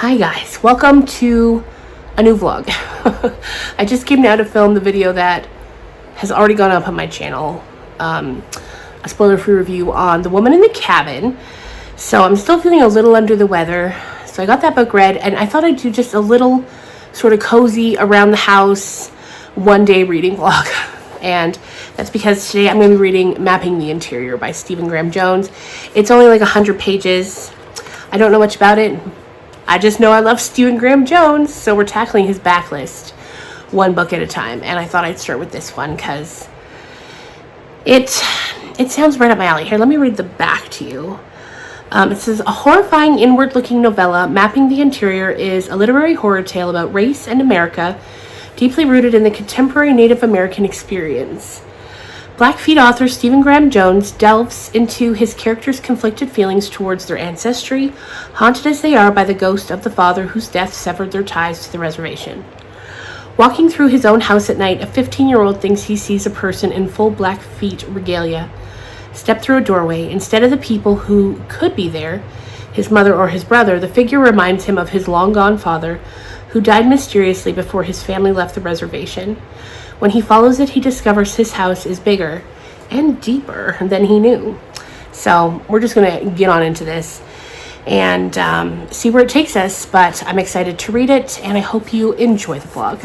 Hi guys, welcome to a new vlog. I just came now to film the video that has already gone up on my channel. A spoiler-free review on The Woman in the Cabin. So I'm still feeling a little under the weather. So I got that book read and I thought I'd do just a little sort of cozy around the house one day reading vlog. And that's because today I'm going to be reading Mapping the Interior by Stephen Graham Jones. It's only like 100 pages. I don't know much about it. I just know I love Stephen Graham Jones, so we're tackling his backlist one book at a time. And I thought I'd start with this one because it sounds right up my alley. Here, let me read the back to you. It says, a horrifying inward-looking novella, Mapping the Interior is a literary horror tale about race and America, deeply rooted in the contemporary Native American experience. Blackfeet author Stephen Graham Jones delves into his characters' conflicted feelings towards their ancestry, haunted as they are by the ghost of the father whose death severed their ties to the reservation. Walking through his own house at night, a 15-year-old thinks he sees a person in full Blackfeet regalia step through a doorway. Instead of the people who could be there, his mother or his brother, the figure reminds him of his long-gone father, who died mysteriously before his family left the reservation. When he follows it, he discovers his house is bigger and deeper than he knew. So we're just going to get on into this and see where it takes us. But I'm excited to read it, and I hope you enjoy the vlog.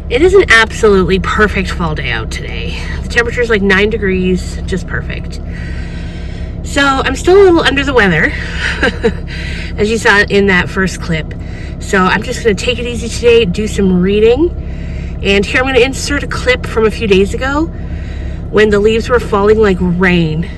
It is an absolutely perfect fall day out today. The temperature is like 9 degrees, just perfect. So I'm still a little under the weather, as you saw in that first clip. So I'm just going to take it easy today, do some reading. And here I'm going to insert a clip from a few days ago when the leaves were falling like rain. Hey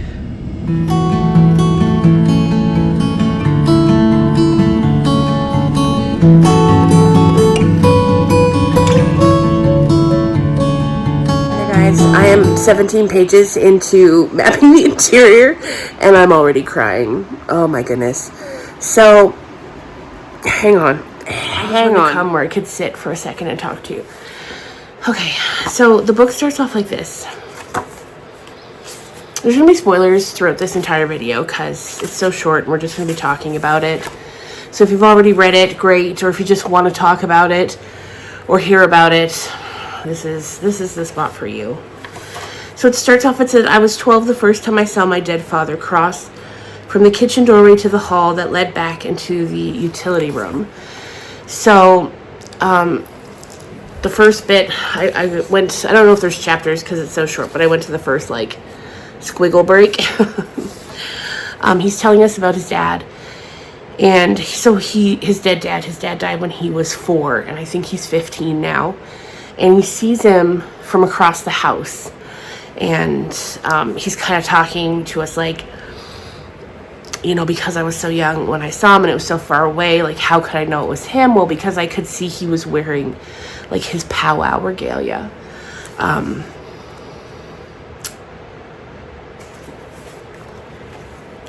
guys, I am 17 pages into Mapping the Interior and I'm already crying. Oh my goodness. So, hang on. Come where I could sit for a second and talk to you. Okay, so the book starts off like this. There's going to be spoilers throughout this entire video because it's so short and we're just going to be talking about it. So if you've already read it, great. Or if you just want to talk about it or hear about it, this is the spot for you. So it starts off, it says, I was 12 the first time I saw my dead father cross from the kitchen doorway to the hall that led back into the utility room. So, the first bit, I went, I don't know if there's chapters because it's so short, but I went to the first, like, squiggle break. He's telling us about his dad. And so his dad died when he was 4, and I think he's 15 now. And he sees him from across the house. And he's kind of talking to us like, you know, because I was so young when I saw him and it was so far away, like, how could I know it was him? Well, because I could see he was wearing, like, his powwow regalia.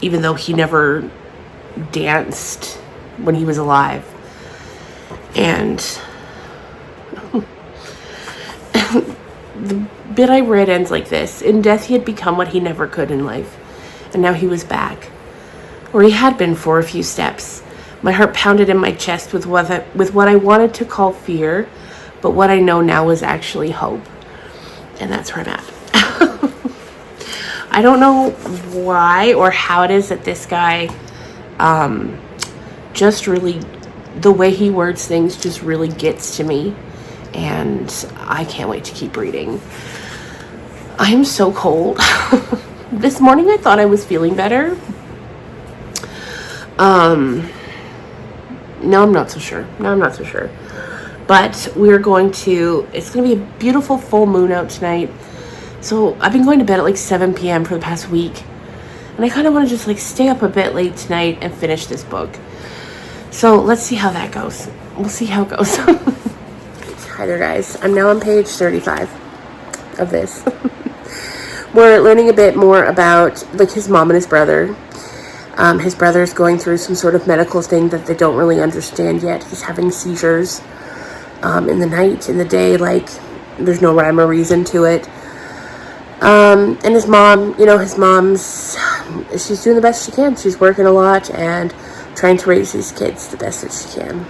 Even though he never danced when he was alive. And the bit I read ends like this. In death he had become what he never could in life. And now he was back. Or he had been for a few steps. My heart pounded in my chest with what I wanted to call fear, but what I know now is actually hope. And that's where I'm at. I don't know why or how it is that this guy just really, the way he words things just really gets to me. And I can't wait to keep reading. I am so cold. This morning I thought I was feeling better. No, I'm not so sure. But it's going to be a beautiful full moon out tonight. So I've been going to bed at like 7 p.m. for the past week. And I kind of want to just like stay up a bit late tonight and finish this book. So let's see how that goes. We'll see how it goes. Hi there guys. I'm now on page 35 of this. We're learning a bit more about like his mom and his brother. His brother's going through some sort of medical thing that they don't really understand yet. He's having seizures in the night, in the day, like there's no rhyme or reason to it. And his mom, you know, she's doing the best she can. She's working a lot and trying to raise these kids the best that she can.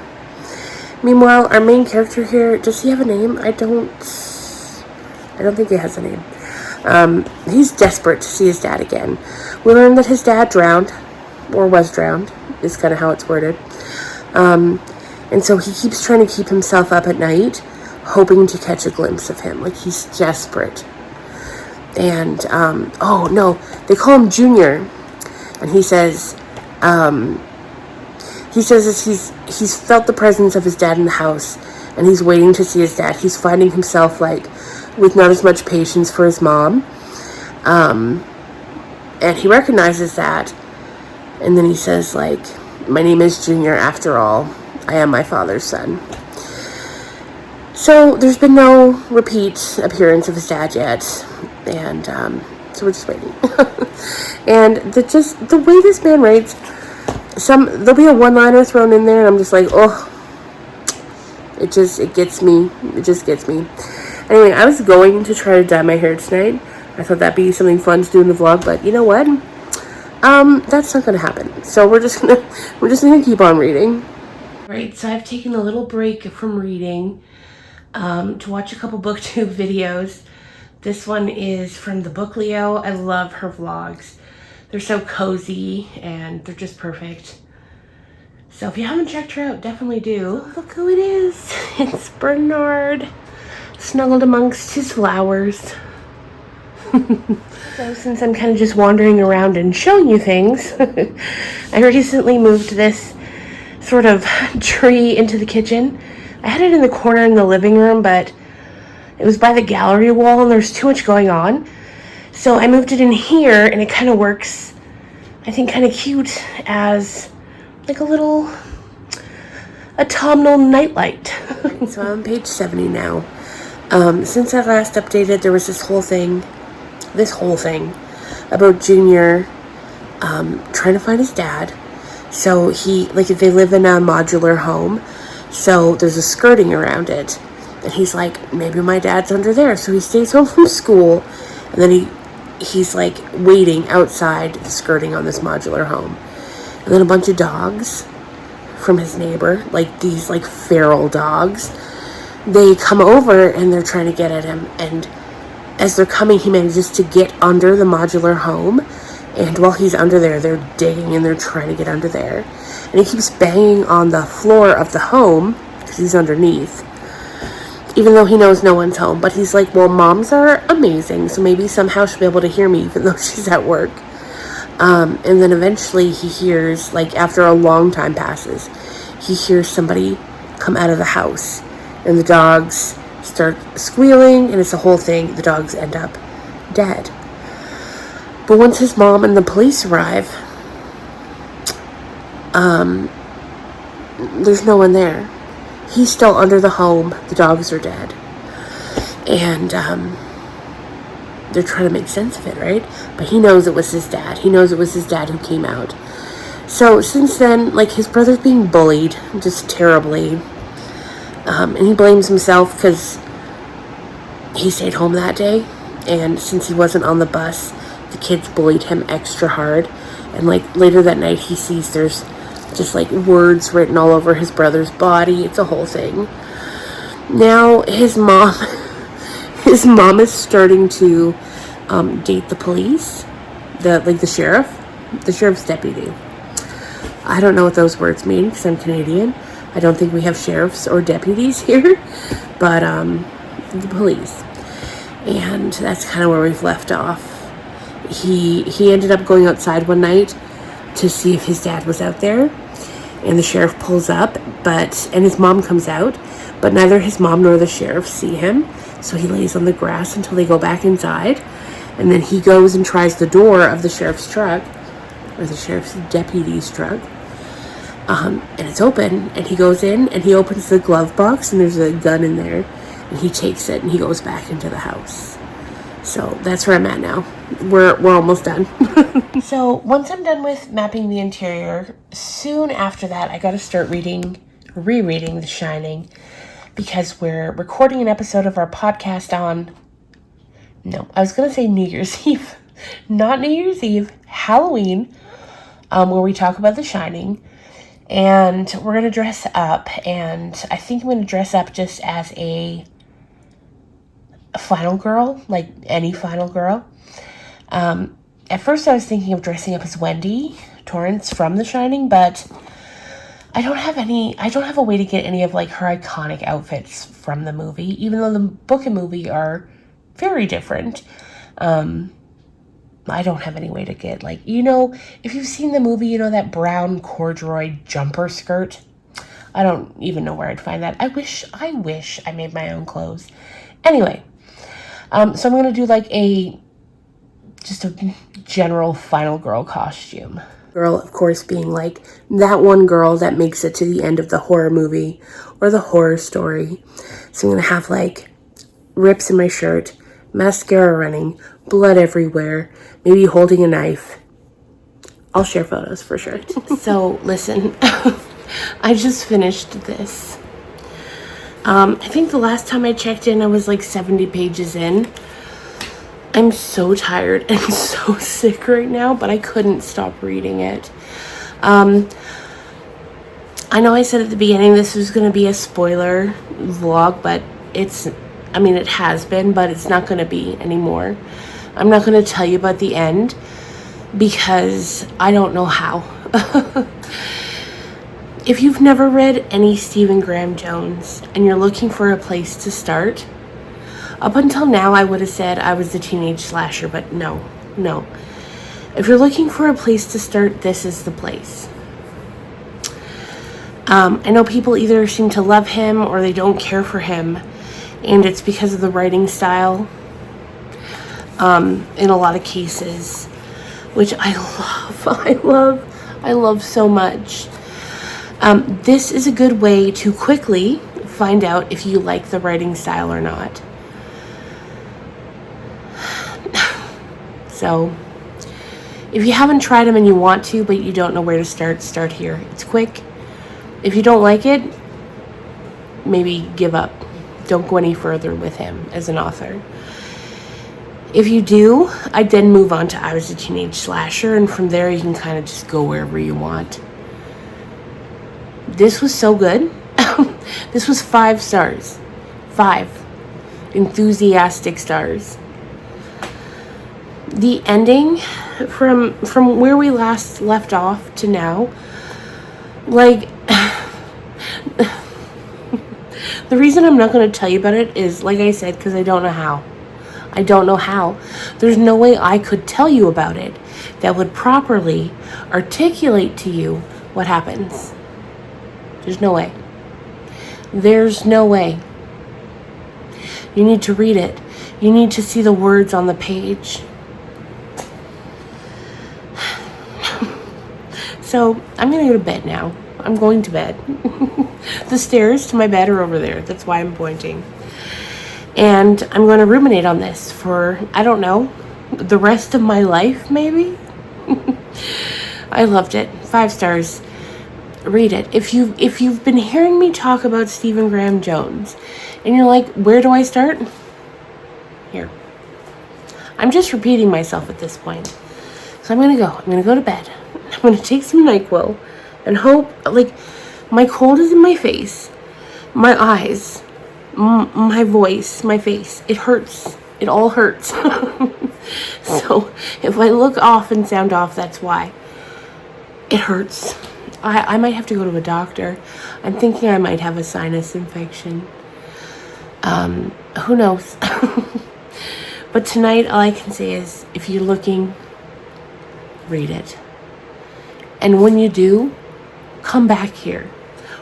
Meanwhile, our main character here, does he have a name? I don't think he has a name. He's desperate to see his dad again. We learn that his dad drowned, or was drowned, is kind of how it's worded. And so he keeps trying to keep himself up at night, hoping to catch a glimpse of him. Like, he's desperate. And, oh no, they call him Junior. And he says as he's felt the presence of his dad in the house, and he's waiting to see his dad. He's finding himself, like, with not as much patience for his mom. And he recognizes that. And then he says, like, my name is Junior after all. I am my father's son. So there's been no repeat appearance of his dad yet. And so we're just waiting. And the way this man writes, there'll be a one-liner thrown in there, and I'm just like, oh, it gets me. It just gets me. Anyway, I was going to try to dye my hair tonight. I thought that'd be something fun to do in the vlog, but you know what? That's not gonna happen. So we're just gonna keep on reading. Right, so I've taken a little break from reading to watch a couple booktube videos. This one is from the Book Leo. I love her vlogs. They're so cozy and they're just perfect. So if you haven't checked her out, definitely do. Look who it is. It's Bernard, snuggled amongst his flowers. So since I'm kind of just wandering around and showing you things, I recently moved this sort of tree into the kitchen. I had it in the corner in the living room, but it was by the gallery wall and there's too much going on. So I moved it in here, and it kind of works, I think, kind of cute as like a little autumnal nightlight. So I'm on page 70 now. Since I last updated, there was this whole thing about Junior trying to find his dad. So they live in a modular home, so there's a skirting around it. And he's like, maybe my dad's under there. So he stays home from school, and then he's like waiting outside the skirting on this modular home. And then a bunch of dogs from his neighbor, like these like feral dogs, they come over and they're trying to get at him. And as they're coming, he manages to get under the modular home. And while he's under there, they're digging and they're trying to get under there. And he keeps banging on the floor of the home because he's underneath, even though he knows no one's home. But he's like, well, moms are amazing, so maybe somehow she'll be able to hear me even though she's at work. And then eventually he hears, like after a long time passes, he hears somebody come out of the house. And the dogs start squealing, and it's a whole thing. The dogs end up dead. But once his mom and the police arrive, there's no one there. He's still under the home. The dogs are dead. And they're trying to make sense of it, right? But he knows it was his dad. He knows it was his dad who came out. So since then, like, his brother's being bullied just terribly. And he blames himself because he stayed home that day. And since he wasn't on the bus, the kids bullied him extra hard. And like later that night, he sees there's just like words written all over his brother's body. It's a whole thing. Now his mom is starting to date the police, the sheriff's deputy. I don't know what those words mean because I'm Canadian. I don't think we have sheriffs or deputies here, but the police. And that's kind of where we've left off. He ended up going outside one night to see if his dad was out there, and the sheriff pulls up, and his mom comes out, but neither his mom nor the sheriff see him, so he lays on the grass until they go back inside, and then he goes and tries the door of the sheriff's truck, or the sheriff's deputy's truck, and it's open, and he goes in, and he opens the glove box, and there's a gun in there, and he takes it, and he goes back into the house. So that's where I'm at now. We're almost done. So once I'm done with mapping the interior, soon after that, I got to start rereading The Shining, because we're recording an episode of our podcast on, I was going to say New Year's Eve, not New Year's Eve, Halloween, where we talk about The Shining. And we're going to dress up, and I think I'm going to dress up just as a final girl, like any final girl. At first I was thinking of dressing up as Wendy Torrance from The Shining, but I don't have a way to get any of like her iconic outfits from the movie, even though the book and movie are very different. I don't have any way to get, like, if you've seen the movie, that brown corduroy jumper skirt. I don't even know where I'd find that. I wish I made my own clothes. Anyway, so I'm going to do like just a general final girl costume. Girl, of course, being like that one girl that makes it to the end of the horror movie or the horror story. So I'm going to have like rips in my shirt, mascara running, blood everywhere, maybe holding a knife. I'll share photos for sure. So listen, I just finished this. I think the last time I checked in, I was like 70 pages in. I'm so tired and so sick right now, but I couldn't stop reading it. I know I said at the beginning this was going to be a spoiler vlog, but it has been, but it's not going to be anymore. I'm not going to tell you about the end because I don't know how. If you've never read any Stephen Graham Jones and you're looking for a place to start, up until now I would have said I was the teenage slasher, but no. If you're looking for a place to start, this is the place. I know people either seem to love him or they don't care for him, and it's because of the writing style in a lot of cases, which I love so much. This is a good way to quickly find out if you like the writing style or not. So if you haven't tried them and you want to, but you don't know where to start here. It's quick. If you don't like it, maybe give up. Don't go any further with him as an author. If you do, I'd then move on to I Was a Teenage Slasher, and from there you can kind of just go wherever you want. This was so good. This was 5 stars. 5 enthusiastic stars. The ending, from where we last left off to now, like, the reason I'm not going to tell you about it is, like I said, because I don't know how. There's no way I could tell you about it that would properly articulate to you what happens. There's no way. You need to read it. You need to see the words on the page. So I'm going to go to bed now. I'm going to bed. The stairs to my bed are over there. That's why I'm pointing. And I'm going to ruminate on this for, I don't know, the rest of my life, maybe? I loved it. 5 stars. Read it. If you've been hearing me talk about Stephen Graham Jones and you're like, where do I start? Here. I'm just repeating myself at this point. So I'm going to go to bed. I'm going to take some NyQuil and hope, like, my cold is in my face, my eyes, my voice, my face. It hurts. It all hurts. So if I look off and sound off, that's why. It hurts. I might have to go to a doctor. I'm thinking I might have a sinus infection. Who knows? But tonight, all I can say is, if you're looking, read it. And when you do, come back here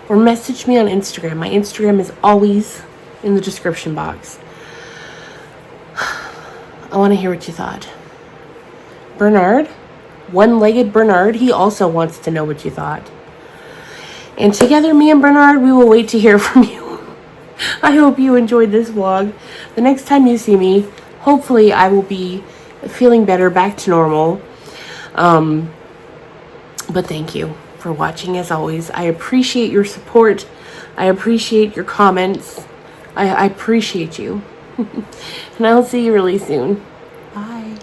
or message me on Instagram. My Instagram is always in the description box. I want to hear what you thought. Bernard, one-legged Bernard, he also wants to know what you thought. And together, me and Bernard, we will wait to hear from you. I hope you enjoyed this vlog. The next time you see me, hopefully I will be feeling better, back to normal. But thank you for watching, as always. I appreciate your support. I appreciate your comments. I appreciate you. And I'll see you really soon. Bye.